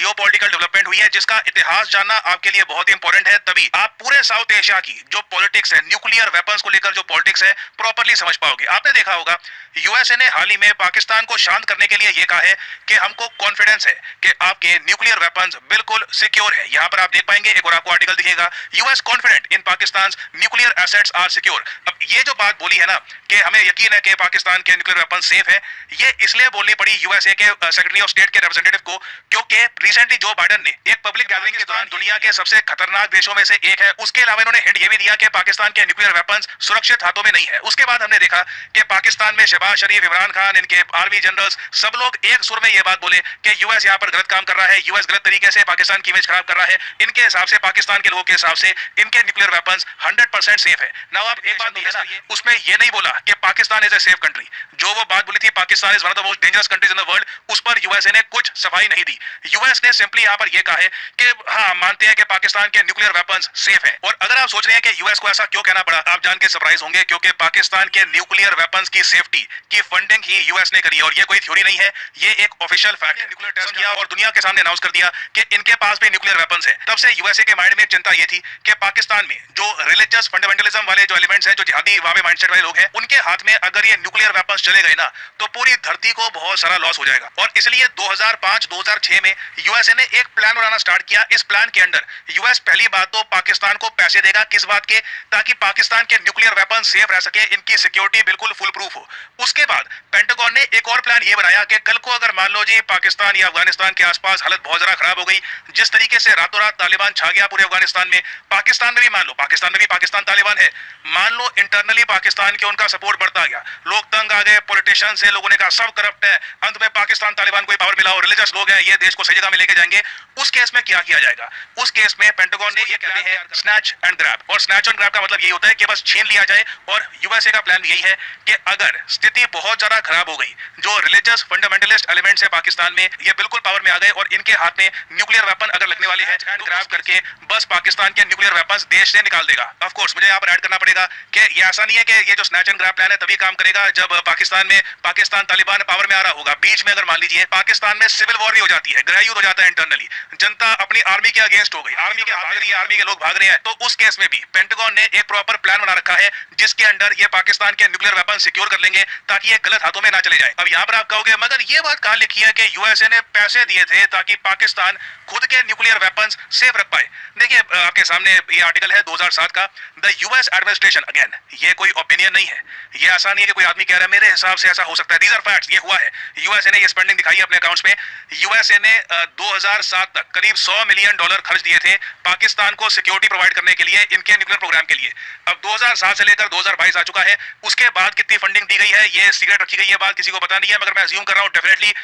Geopolitical development हुई है जिसका इतिहास जानना आपके लिए बहुत ही इंपॉर्टेंट है, तभी आप पूरे साउथ एशिया की जो पॉलिटिक्स है, न्यूक्लियर वेपन्स को लेकर जो पॉलिटिक्स है, प्रॉपर्ली समझ पाओगे। आपने देखा होगा यूएसए ने हाल ही में पाकिस्तान को शांत करने के लिए यह कहा है कि हमको कॉन्फिडेंस है कि आपके न्यूक्लियर वेपन्स बिल्कुल सिक्योर है। यहां पर आप देख पाएंगे, एक और आपको आर्टिकल दिखेगा, US confident in Pakistan nuclear assets are secure. अब ये जो बात बोली है ना कि हमें यकीन है कि पाकिस्तान के न्यूक्लियर वेपन सेफ है, ये इसलिए बोलनी पड़ी यूएसए के सेक्रेटरी ऑफ स्टेट के रिप्रेजेंटेटिव को, क्योंकि रिसेंटली जो बाइडेन ने एक पब्लिक गैदरिंग के दौरान दुनिया के सबसे खतरनाक देशों में से एक है, उसके अलावा इन्होंने हिंट ये भी दिया कि पाकिस्तान के न्यूक्लियर वेपन्स सुरक्षित हाथों में नहीं है। उसके बाद हमने देखा कि पाकिस्तान में शहबाज शरीफ, इमरान खान, इनके आर्मी जनरल्स सब लोग एक सुर में ये बात बोले कि यूएस यहाँ पर गलत काम कर रहा है, यूएस गलत तरीके से पाकिस्तान की इमेज खराब कर रहा है। इनके हिसाब से, पाकिस्तान के लोगों के हिसाब से इनके न्यूक्लियर वेपन्स 100% सेफ है ना। आप एक बात है ना, उसमें ये नहीं बोला कि Pakistan is a safe country. जो वो बात बोली थी Pakistan is one of the most dangerous countries in the world, उस पर यूएसए ने कुछ सफाई नहीं दी। यूएस ने सिंपली यहाँ पर यह कहा है कि हाँ, मानते हैं कि पाकिस्तान के न्यूक्लियर वेपन्स सेफ है। और अगर आप सोच रहे हैं कि यूएस को ऐसा क्यों कहना पड़ा, आप जान के सरप्राइज होंगे, क्योंकि पाकिस्तान के न्यूक्लियर वेपन्स की सेफ्टी की फंडिंग ही यूएस ने करी है। और ये कोई थ्योरी नहीं है, ये एक ऑफिशियल फैक्ट है। न्यूक्लियर टेस्ट किया और दुनिया के सामने अनाउंस कर दिया कि इनके पास भी न्यूक्लियर वेपन्स है। तब से यूएसए के माइंड में चिंता ये थी कि पाकिस्तान में जो रिलीजियस फंडामेंटलिज्म वाले जो एलिमेंट्स हैं, जो जिहादी वावे माइंडसेट वाले लोग हैं, उनके हाथ में अगर ये न्यूक्लियर वेपन्स चले गए ना, तो पूरी धरती को बहुत सारा लॉस हो जाएगा। और इसलिए 2005-2006 में यूएसए ने एक प्लान बनाना स्टार्ट किया। इस प्लान के अंदर यूएस पहली बात तो पाकिस्तान को पैसे देगा, किस बात के, ताकि पाकिस्तान के न्यूक्लियर वेपन सेफ रह सके, इनकी सिक्योरिटी बिल्कुल फुल प्रूफ हो। उसके बाद पेंटागन ने एक और प्लान ये बनाया कि कल को अगर मान लो जी पाकिस्तान या अफगानिस्तान के आसपास हालत बहुत ज्यादा खराब हो गई, जिस तरीके से रातों रात तालिबान छा गया पूरे अफगानिस्तान में, पाकिस्तान में भी मान लो, पाकिस्तान में भी पाकिस्तान तालिबान है, मान लो इंटरनली पाकिस्तान के उनका सपोर्ट बढ़ता गया, लोग तंग आ गए, पॉलिटिशियन से लोगों ने कहा सब करप्ट है, अंत में पाकिस्तान तालिबान को पावर मिला और रिलीजियस लोग हैं, ये देश को सही जगह में लेके जाएंगे। उस केस में क्या किया जाएगा? उस केस में पेंटागन ने ये कहते हैं स्नैच एंड ग्रैब। और स्नैच एंड ग्रैब का मतलब ये होता है कि बस छीन लिया जाए। और यूएसए का प्लान यही है कि अगर स्थिति बहुत ज्यादा खराब हो गई, जो रिलीजियस फंडामेंटलिस्ट एलिमेंट्स है पाकिस्तान में, ये बिल्कुल पावर में आ गए और इनके हाथ में न्यूक्लियर वेपन अगर लगने वाले हैं, तो ग्रैब करके बस पाकिस्तान के न्यूक्लियर वेपन्स देश से निकाल देगा। ऑफ कोर्स मुझे यहाँ पर ऐड करना पड़ेगा कि ये ऐसा नहीं है कि ये जो स्नैच एंड ग्रैब प्लान है तभी काम करेगा जब पाकिस्तान तालिबान पावर में आ रहा होगा। बीच में अगर मान लीजिए पाकिस्तान में सिविल वॉर भी हो जाती है, गृह युद्ध हो जाता है, इंटरनली जनता अपनी आर्मी के अगेंस्ट हो गई, आर्मी के हाथ में आर्मी के लोग भाग रहे हैं, तो उस केस में भी पेंटागन ने एक प्रॉपर प्लान बना रखा है जिसके अंडर ये पाकिस्तान के न्यूक्लियर वेपन सिक्योर कर लेंगे ताकि ये गलत हाथों में ना चले जाए। अब यहाँ पर आप कहोगे मगर ये बात कहां लिखी है कि यूएसए ने पैसे दिए थे ताकि पाकिस्तान खुद के न्यूक्लियर वेपन्स सेफ रख पाए? देखिए आपके सामने ये आर्टिकल है 2007 का। द यूएस एडमिनिस्ट्रेशन, अगेन ये कोई ओपिनियन नहीं है, ये आसान नहीं है कि कोई आदमी कह रहा है मेरे हिसाब से ऐसा हो सकता है, दीज आर फैक्ट्स, ये हुआ है। यूएसए ने ये स्पेंडिंग दिखाई है अपने अकाउंट्स में। यूएसए ने 2007 तक करीब $100 मिलियन खर्च दिए थे पाकिस्तान को सिक्योरिटी प्रोवाइड करने के लिए, इनके न्यूक्लियर प्रोग्राम के लिए। अब 2007 से लेकर 2022 आ चुका है, उसके बाद कितनी फंडिंग दी गई है ये सीक्रेट रखी गई है, बात किसी को पता नहीं है, मगर मैं अज्यूम कर रहा हूं डेफिनेटली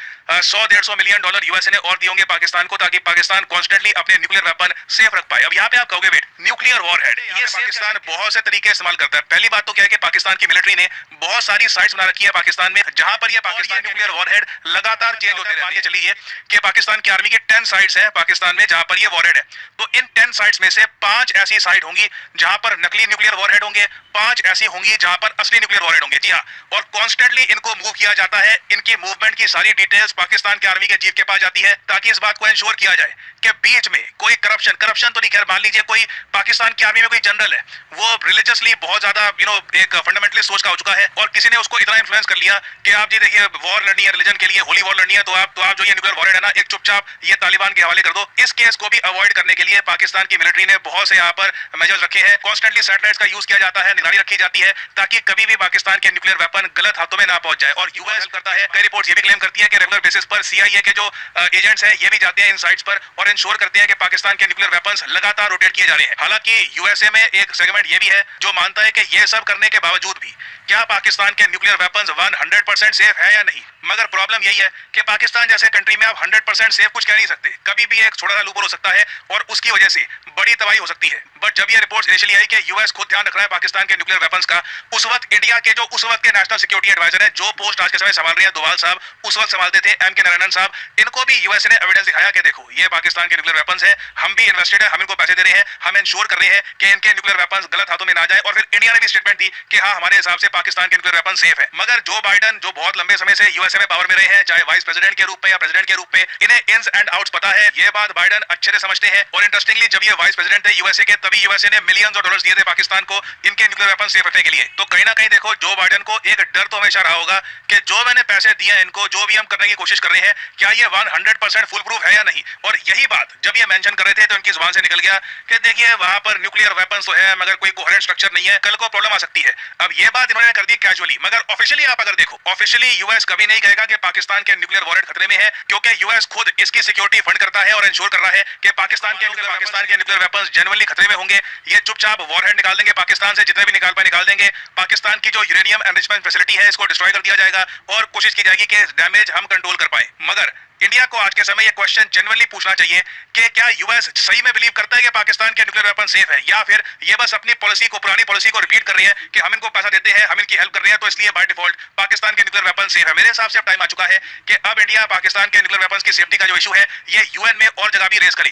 100-150 मिलियन डॉलर यूएसए ने और दिए होंगे पाकिस्तान को ताकि पाकिस्तान कॉन्स्टेंटली अपने न्यूक्लियर वेपन सेफ रख पाए। अब यहाँ पे आप कहोगे वेट, न्यूक्लियर वॉरहेड ये पाकिस्तान बहुत से तरीके इस्तेमाल करता है। पहली बात तो क्या है कि पाकिस्तान की मिलिट्री ने बहुत सारी साइट्स बना रखी है पाकिस्तान में, जहां पर ये पाकिस्तान न्यूक्लियर वॉरहेड लगातार चेंज होते रहते हैं। चलिए कि पाकिस्तान की आर्मी की 10 साइट्स हैं पाकिस्तान में जहां पर ये वॉरहेड है, तो इन 10 साइट्स में से 5 ऐसी साइट होंगी जहां पर नकली न्यूक्लियर वॉरहेड होंगे, 5 ऐसी होंगी जहां पर असली न्यूक्लियर वॉरहेड होंगे। जी हाँ, और कॉन्स्टेंटली इनको मूव किया जाता है, इनकी मूवमेंट की सारी डिटेल्स पाकिस्तान के आर्मी के चीफ के पास जाती है ताकि इस बात को इंश्योर किया जाए कि बीच में कोई करप्शन तो नहीं। खैर मान लीजिए कोई पाकिस्तान की आर्मी में कोई जनरल है, वो रिलीजियसली बहुत ज्यादा एक फंडामेंटलिस्ट सोच का हो चुका है और किसी ने उसको इतना इन्फ्लुएंस कर लिया कि आप जी देखिए वॉर लड़नी है रिलीजन के लिए, होली वॉर लड़नी है, तो आप जो ये न्यूक्लियर वॉरहेड है ना, एक चुपचाप ये तालिबान के हवाले कर दो। इस केस को भी अवॉइड करने के लिए पाकिस्तान की मिलिट्री ने बहुत से यहाँ पर मेजर्स रखे हैं। कॉन्स्टेंटली सैटेलाइट्स का यूज किया जाता है, निगरानी रखी जाती है ताकि कभी भी पाकिस्तान के न्यूक्लियर वेपन गलत हाथों में ना पहुंच जाए। और यूएस करता है, कई रिपोर्ट्स ये भी क्लेम करती है कि रेगुलर बेसिस पर सीआईए के जो एजेंट्स हैं ये भी जाते हैं इन साइट्स पर और इंश्योर करते हैं कि पाकिस्तान के न्यूक्लियर वेपन्स लगातार रोटेट किए जा रहे हैं। हालांकि यूएसए में एक सेगमेंट ये भी है जो मानता है कि ये सब करने के बावजूद भी क्या पाकिस्तान के न्यूक्लियर वेपन्स 100% सेफ है या नहीं। मगर प्रॉब्लम यही है कि पाकिस्तान जैसे कंट्री में आप 100% सेफ कुछ कह नहीं सकते, कभी भी एक छोटा सा लूपहोल हो सकता है और उसकी वजह से बड़ी तबाही हो सकती है। बट जब ये रिपोर्ट्स इनिशियली आई कि यूएस खुद ध्यान रख रहा है पाकिस्तान के न्यूक्लियर वेपन्स का, उस वक्त इंडिया के जो उस वक्त के नेशनल सिक्योरिटी एडवाइजर है, जो पोस्ट आज के समय संभाल रहे हैं डोवाल साहब, उस वक्त संभालते थे एम के नारायणन साहब, इनको भी यूएस ने एविडेंस दिखाया कि देखो ये पाकिस्तान के न्यूक्लियर वेपन्स है, हम भी इन्वेस्टेड है, हम इनको पैसे दे रहे हैं, हम इंश्योर कर रहे हैं कि इनके न्यूक्लियर वेपन्स गलत हाथों में ना जाए। और फिर इंडिया ने भी स्टेटमेंट दी कि हाँ हमारे हिसाब से पाकिस्तान के न्यूक्लियर वेपन सेफ है। मगर जो बाइडन जो बहुत लंबे समय से यूएसए में पावर में रहे हैं, चाहे वाइस प्रेसिडेंट के रूप में या प्रेसिडेंट के रूप में, इन्हें इन्स एंड आउट्स पता है। ये बात बाइडन अच्छे से समझते हैं। और इंटरेस्टिंगली जब ये वाइस प्रेसिडेंट थे यूएसए के, तभी यूएसए ने मिलियंस ऑफ डॉलर्स दिए थे पाकिस्तान को इनके न्यूक्लियर वेपन सेफ रखने के लिए। तो कहीं ना कहीं देखो, जो बाइडन को एक डर तो हमेशा रहा होगा कि जो मैंने पैसे दिए हैं इनको, जो भी हम करने की कोशिश कर रहे हैं, क्या ये 100% फुल प्रूफ है या नहीं। और यही बात जब ये मेंशन कर रहे थे तो इनकी जुबान से निकल गया कि देखिए वहां पर न्यूक्लियर वेपन्स तो है मगर कोई कोहेरेंट स्ट्रक्चर नहीं है, कल को प्रॉब्लम आ सकती है। अब ये बात इन्होंने कर दी कैजुअली, मगर ऑफिशियली आप अगर देखो, ऑफिशियली यूएस कभी नहीं कहेगा कि पाकिस्तान के न्यूक्लियर वॉरेंट खतरे में है, क्योंकि यूएस खुद इसकी सिक्योरिटी फंड करता है और इंश्योर कर रहा है कि पाकिस्तान के न्यूक्लियर वेपन्स जेन्युइनली खतरे में होंगे। ये चुपचाप वॉरहेड निकाल देंगे पाकिस्तान से, जितने भी निकाल पाए निकाल देंगे। पाकिस्तान की जो यूरेनियम एनरिचमेंट फैसिलिटी है इसको डिस्ट्रॉय कर दिया जाएगा और कोशिश की जाएगी कि डैमेज हम कंट्रोल कर पाए। मगर इंडिया को आज के समय ये क्वेश्चन जेन्युइनली पूछना चाहिए कि क्या यूएस सही में बिलीव करता है कि पाकिस्तान के न्यूक्लियर वेपन सेफ है, या फिर ये बस अपनी पॉलिसी को, पुरानी पॉलिसी को रिपीट कर रही है कि हम इनको पैसा देते हैं, हम इनकी हेल्प कर रहे हैं, तो इसलिए बाय डिफॉल्ट पाकिस्तान के न्यूक्लियर वेपन सेफ है। मेरे हिसाब से अब टाइम आ चुका है कि अब इंडिया पाकिस्तान के न्यूक्लियर वेपन्स की सेफ्टी का जो इशू है ये यूएन में और जगह भी रेज करे।